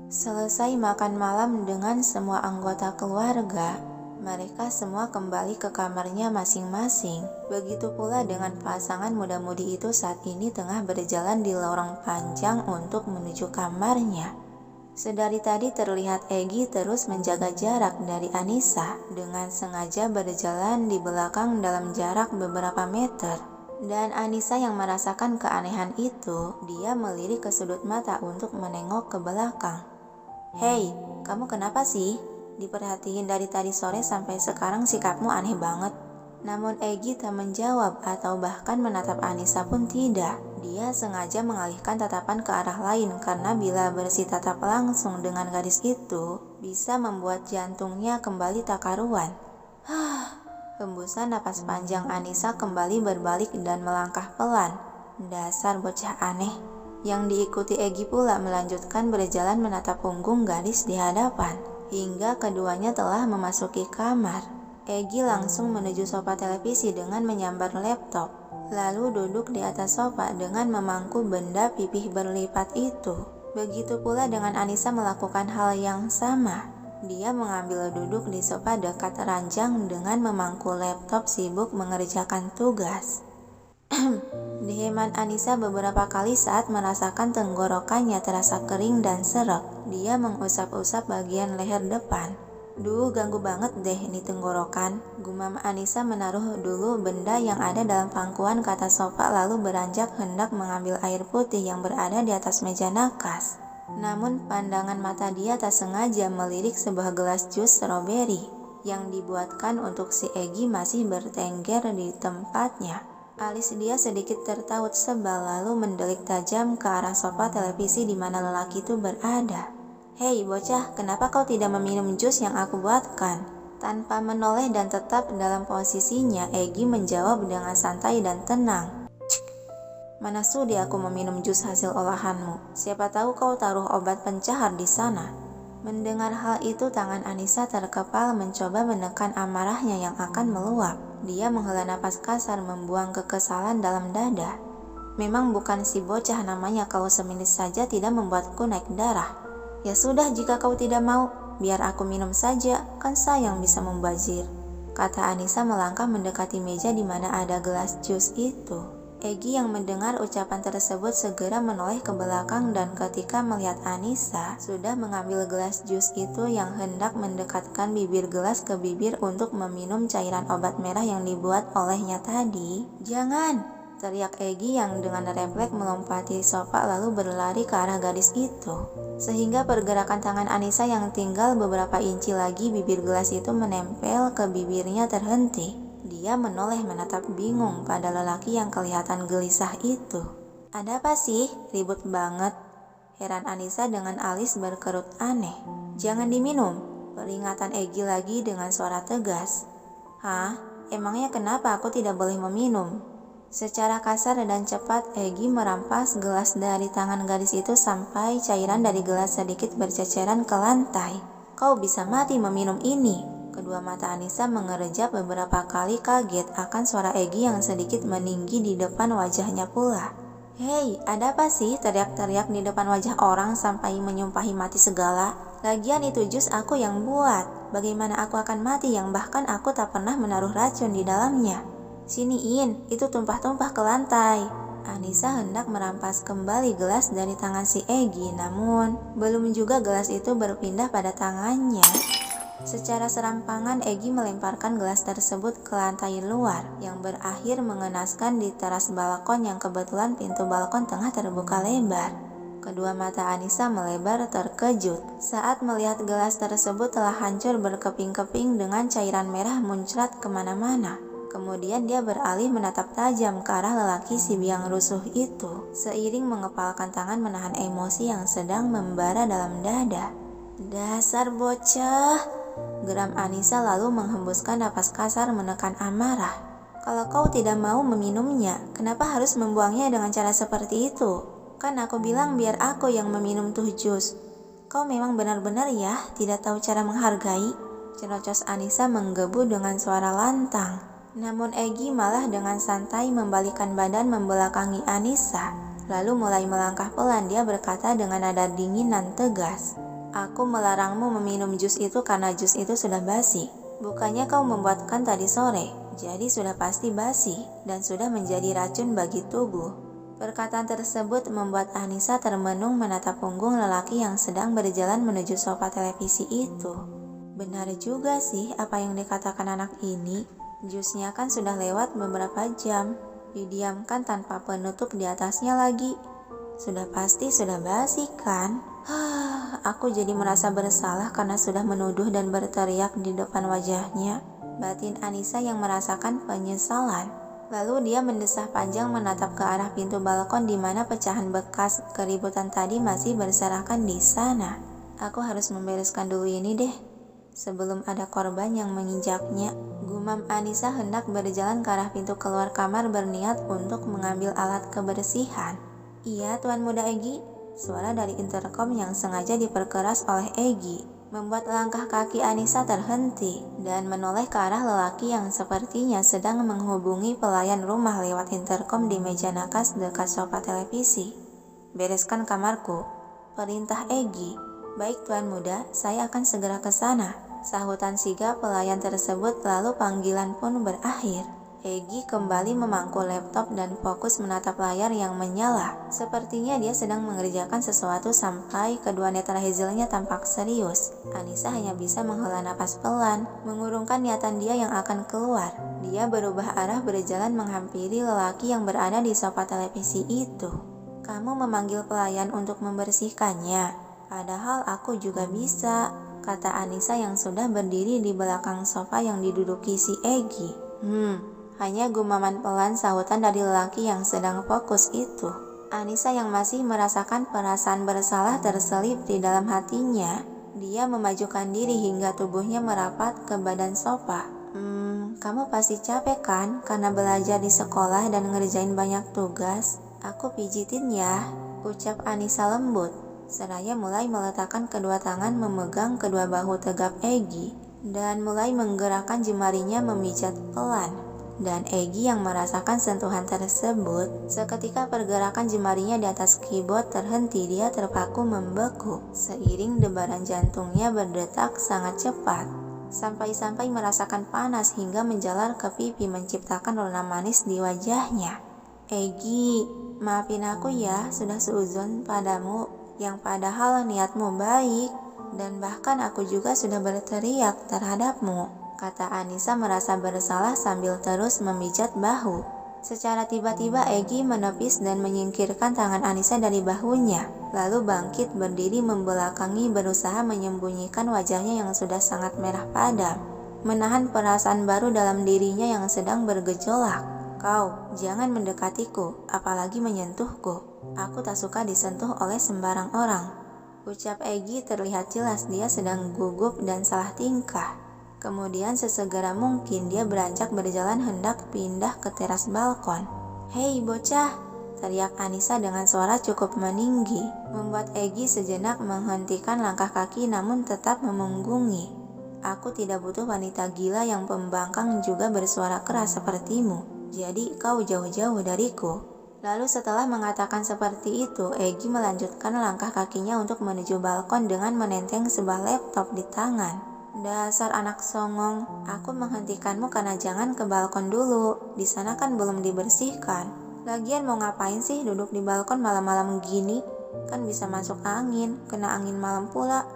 Selesai makan malam dengan semua anggota keluarga, mereka semua kembali ke kamarnya masing-masing. Begitu pula dengan pasangan muda-mudi itu saat ini tengah berjalan di lorong panjang untuk menuju kamarnya. Sedari tadi terlihat Egy terus menjaga jarak dari Anissa dengan sengaja berjalan di belakang dalam jarak beberapa meter. Dan Anissa yang merasakan keanehan itu, dia melirik ke sudut mata untuk menengok ke belakang. "Hei, kamu kenapa sih? Diperhatiin dari tadi sore sampai sekarang sikapmu aneh banget." Namun Egy tak menjawab atau bahkan menatap Anissa pun tidak. Dia sengaja mengalihkan tatapan ke arah lain karena bila bersitatap langsung dengan gadis itu, bisa membuat jantungnya kembali tak karuan. Hembusan napas panjang Anissa kembali berbalik dan melangkah pelan. Dasar bocah aneh. Yang diikuti Egy pula melanjutkan berjalan menatap punggung gadis di hadapan, hingga keduanya telah memasuki kamar. Egy langsung menuju sofa televisi dengan menyambar laptop, lalu duduk di atas sofa dengan memangku benda pipih berlipat itu. Begitu pula dengan Anissa melakukan hal yang sama. Dia mengambil duduk di sofa dekat ranjang dengan memangku laptop sibuk mengerjakan tugas. Diheman Anissa beberapa kali saat merasakan tenggorokannya terasa kering dan seret. Dia mengusap-usap bagian leher depan. "Duh, ganggu banget deh ini tenggorokan," gumam Anissa menaruh dulu benda yang ada dalam pangkuan ke atas sofa lalu beranjak hendak mengambil air putih yang berada di atas meja nakas. Namun pandangan mata dia tak sengaja melirik sebuah gelas jus stroberi yang dibuatkan untuk si Egy masih bertengger di tempatnya. Alis dia sedikit tertaut sebal lalu mendelik tajam ke arah sofa televisi di mana lelaki itu berada. "Hei bocah, kenapa kau tidak meminum jus yang aku buatkan?" Tanpa menoleh dan tetap dalam posisinya, Egy menjawab dengan santai dan tenang. "Mana sudi aku meminum jus hasil olahanmu. Siapa tahu kau taruh obat pencahar di sana." Mendengar hal itu, tangan Anissa terkepal mencoba menekan amarahnya yang akan meluap. Dia menghela napas kasar membuang kekesalan dalam dada. "Memang bukan si bocah namanya, kalau semenit saja tidak membuatku naik darah." "Ya sudah, jika kau tidak mau, biar aku minum saja, kan sayang bisa membazir," kata Anissa melangkah mendekati meja di mana ada gelas jus itu. Egy yang mendengar ucapan tersebut segera menoleh ke belakang dan ketika melihat Anissa sudah mengambil gelas jus itu yang hendak mendekatkan bibir gelas ke bibir untuk meminum cairan obat merah yang dibuat olehnya tadi. "Jangan!" teriak Egy yang dengan refleks melompati sofa lalu berlari ke arah gadis itu. Sehingga pergerakan tangan Anissa yang tinggal beberapa inci lagi bibir gelas itu menempel ke bibirnya terhenti. Dia menoleh menatap bingung pada lelaki yang kelihatan gelisah itu. "Ada apa sih? Ribut banget," heran Anissa dengan alis berkerut aneh. "Jangan diminum," peringatan Egy lagi dengan suara tegas. "Hah? Emangnya kenapa aku tidak boleh meminum?" Secara kasar dan cepat Egy merampas gelas dari tangan gadis itu sampai cairan dari gelas sedikit berceceran ke lantai. "Kau bisa mati meminum ini." Kedua mata Anissa mengerjap beberapa kali kaget akan suara Egy yang sedikit meninggi di depan wajahnya pula. "Hei, ada apa sih teriak-teriak di depan wajah orang sampai menyumpahi mati segala? Lagian itu jus aku yang buat. Bagaimana aku akan mati yang bahkan aku tak pernah menaruh racun di dalamnya? Siniin, itu tumpah-tumpah ke lantai." Anissa hendak merampas kembali gelas dari tangan si Egy, namun belum juga gelas itu berpindah pada tangannya. Secara serampangan Egy melemparkan gelas tersebut ke lantai luar yang berakhir mengenaskan di teras balkon yang kebetulan pintu balkon tengah terbuka lebar. Kedua mata Anissa melebar terkejut saat melihat gelas tersebut telah hancur berkeping-keping dengan cairan merah muncrat kemana-mana. Kemudian dia beralih menatap tajam ke arah lelaki si biang rusuh itu, seiring mengepalkan tangan menahan emosi yang sedang membara dalam dada. "Dasar bocah!" geram Anissa lalu menghembuskan napas kasar menekan amarah. "Kalau kau tidak mau meminumnya, kenapa harus membuangnya dengan cara seperti itu? Kan aku bilang biar aku yang meminum tuh jus. Kau memang benar-benar ya tidak tahu cara menghargai," cerocos Anissa menggebu dengan suara lantang. Namun Egy malah dengan santai membalikkan badan membelakangi Anissa. Lalu mulai melangkah pelan dia berkata dengan nada dingin dan tegas, Aku melarangmu meminum jus itu karena jus itu sudah basi. Bukannya kau membuatkan tadi sore, jadi sudah pasti basi dan sudah menjadi racun bagi tubuh. Perkataan tersebut membuat Anissa termenung menatap punggung lelaki yang sedang berjalan menuju sofa televisi itu. Benar juga sih apa yang dikatakan anak ini. Jusnya kan sudah lewat beberapa jam, didiamkan tanpa penutup di atasnya lagi. Sudah pasti sudah basi kan? Aku jadi merasa bersalah karena sudah menuduh dan berteriak di depan wajahnya. Batin Anissa yang merasakan penyesalan. Lalu dia mendesah panjang menatap ke arah pintu balkon di mana pecahan bekas keributan tadi masih berserakan di sana. Aku harus membereskan dulu ini deh, sebelum ada korban yang menginjaknya. Gumam Anissa hendak berjalan ke arah pintu keluar kamar berniat untuk mengambil alat kebersihan. Iya, Tuan Muda Egi. Suara dari interkom yang sengaja diperkeras oleh Egi membuat langkah kaki Anissa terhenti dan menoleh ke arah lelaki yang sepertinya sedang menghubungi pelayan rumah lewat interkom di meja nakas dekat sofa televisi. Bereskan kamarku, perintah Egi. Baik Tuan Muda, saya akan segera ke sana, sahutan sigap pelayan tersebut, lalu panggilan pun berakhir. Egi kembali memangku laptop dan fokus menatap layar yang menyala. Sepertinya dia sedang mengerjakan sesuatu sampai kedua netra hazelnya tampak serius. Anissa hanya bisa menghela napas pelan, mengurungkan niatan dia yang akan keluar. Dia berubah arah berjalan menghampiri lelaki yang berada di sofa televisi itu. Kamu memanggil pelayan untuk membersihkannya, padahal aku juga bisa, kata Anissa yang sudah berdiri di belakang sofa yang diduduki si Egi. Hanya gumaman pelan sahutan dari lelaki yang sedang fokus itu. Anissa yang masih merasakan perasaan bersalah terselip di dalam hatinya. Dia memajukan diri hingga tubuhnya merapat ke badan sofa. Kamu pasti capek kan karena belajar di sekolah dan ngerjain banyak tugas? Aku pijitin ya, ucap Anissa lembut. Seraya mulai meletakkan kedua tangan memegang kedua bahu tegap Egi dan mulai menggerakkan jemarinya memijat pelan. Dan Egi yang merasakan sentuhan tersebut, seketika pergerakan jemarinya di atas keyboard terhenti. Dia terpaku membeku, seiring debaran jantungnya berdetak sangat cepat, sampai-sampai merasakan panas hingga menjalar ke pipi menciptakan rona manis di wajahnya. Egi, maafin aku ya, sudah seuzon padamu, yang padahal niatmu baik, dan bahkan aku juga sudah berteriak terhadapmu, kata Anissa merasa bersalah sambil terus memijat bahu. Secara tiba-tiba Egi menepis dan menyingkirkan tangan Anissa dari bahunya, lalu bangkit berdiri membelakangi berusaha menyembunyikan wajahnya yang sudah sangat merah padam, menahan perasaan baru dalam dirinya yang sedang bergejolak. Kau, jangan mendekatiku, apalagi menyentuhku. Aku tak suka disentuh oleh sembarang orang, ucap Egi. Terlihat jelas dia sedang gugup dan salah tingkah. Kemudian sesegera mungkin dia beranjak berjalan hendak pindah ke teras balkon. Hei bocah, teriak Anissa dengan suara cukup meninggi, membuat Egi sejenak menghentikan langkah kaki namun tetap memunggungi. Aku tidak butuh wanita gila yang pembangkang juga bersuara keras sepertimu, jadi kau jauh-jauh dariku. Lalu setelah mengatakan seperti itu, Egi melanjutkan langkah kakinya untuk menuju balkon dengan menenteng sebuah laptop di tangan. Dasar anak songong, aku menghentikanmu karena jangan ke balkon dulu. Di sana kan belum dibersihkan. Lagian mau ngapain sih duduk di balkon malam-malam gini? Kan bisa masuk angin, kena angin malam pula.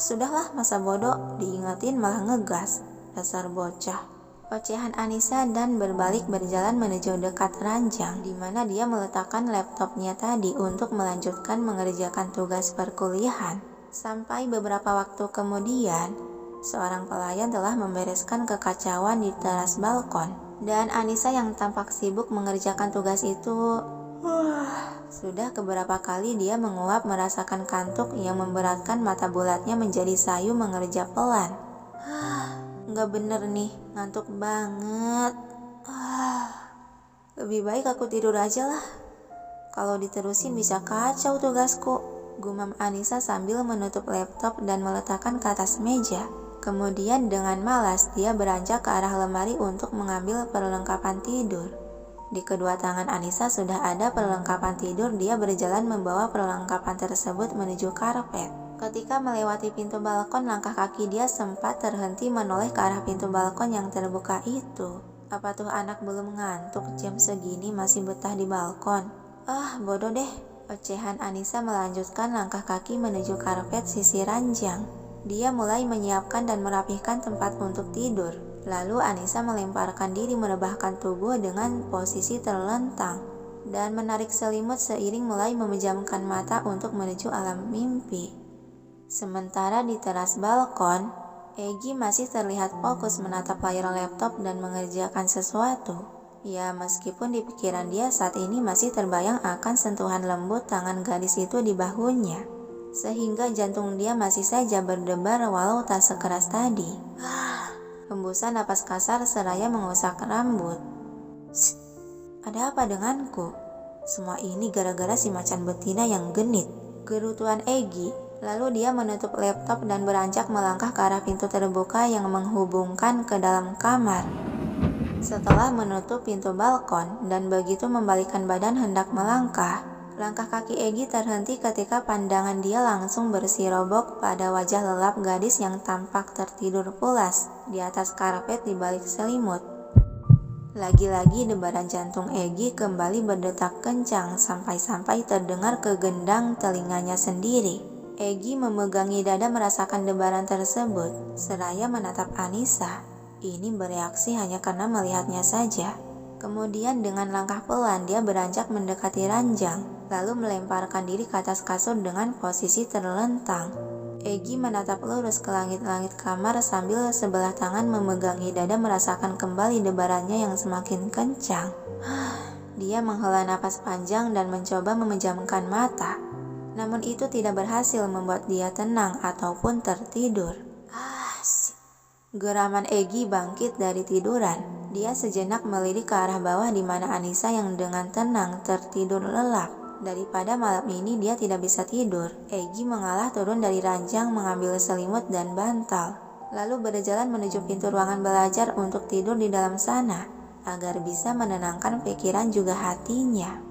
Sudahlah, masa bodoh, diingetin malah ngegas. Dasar bocah. Ocehan Anissa dan berbalik berjalan menuju dekat ranjang di mana dia meletakkan laptopnya tadi untuk melanjutkan mengerjakan tugas perkuliahan. Sampai beberapa waktu kemudian, seorang pelayan telah membereskan kekacauan di teras balkon, dan Anissa yang tampak sibuk mengerjakan tugas itu, sudah beberapa kali dia menguap merasakan kantuk yang memberatkan mata bulatnya menjadi sayu mengerja pelan. Nggak bener nih, ngantuk banget. Lebih baik aku tidur aja lah. Kalau diterusin bisa kacau tugasku, gumam Anissa sambil menutup laptop dan meletakkan ke atas meja. Kemudian dengan malas dia beranjak ke arah lemari untuk mengambil perlengkapan tidur. Di kedua tangan Anissa sudah ada perlengkapan tidur. Dia berjalan membawa perlengkapan tersebut menuju karpet. Ketika melewati pintu balkon, langkah kaki dia sempat terhenti menoleh ke arah pintu balkon yang terbuka itu. Apa tuh anak belum ngantuk jam segini masih betah di balkon? Ah, bodoh deh. Ocehan Anissa melanjutkan langkah kaki menuju karpet sisi ranjang. Dia mulai menyiapkan dan merapihkan tempat untuk tidur. Lalu Anissa melemparkan diri merebahkan tubuh dengan posisi terlentang dan menarik selimut seiring mulai memejamkan mata untuk menuju alam mimpi. Sementara di teras balkon, Egy masih terlihat fokus menatap layar laptop dan mengerjakan sesuatu. Ya, meskipun di pikiran dia saat ini masih terbayang akan sentuhan lembut tangan gadis itu di bahunya, sehingga jantung dia masih saja berdebar walau tak sekeras tadi. Hembusan napas kasar seraya mengusap rambut. Ada apa denganku? Semua ini gara-gara si macan betina yang genit, geru Tuan Egy. Lalu dia menutup laptop dan beranjak melangkah ke arah pintu terbuka yang menghubungkan ke dalam kamar. Setelah menutup pintu balkon dan begitu membalikkan badan hendak melangkah, langkah kaki Egy terhenti ketika pandangan dia langsung bersirobok pada wajah lelap gadis yang tampak tertidur pulas di atas karpet di balik selimut. Lagi-lagi debaran jantung Egy kembali berdetak kencang sampai-sampai terdengar ke gendang telinganya sendiri. Egy memegangi dada merasakan debaran tersebut, seraya menatap Anissa. Ini bereaksi hanya karena melihatnya saja. Kemudian dengan langkah pelan dia beranjak mendekati ranjang, lalu melemparkan diri ke atas kasur dengan posisi terlentang. Egy menatap lurus ke langit-langit kamar sambil sebelah tangan memegangi dada merasakan kembali debarannya yang semakin kencang. Dia menghela napas panjang dan mencoba memejamkan mata. Namun itu tidak berhasil membuat dia tenang ataupun tertidur. Geraman Egy bangkit dari tiduran. Dia sejenak melirik ke arah bawah di mana Anissa yang dengan tenang tertidur lelap. Daripada malam ini dia tidak bisa tidur, Egy mengalah turun dari ranjang mengambil selimut dan bantal. Lalu berjalan menuju pintu ruangan belajar untuk tidur di dalam sana, agar bisa menenangkan pikiran juga hatinya.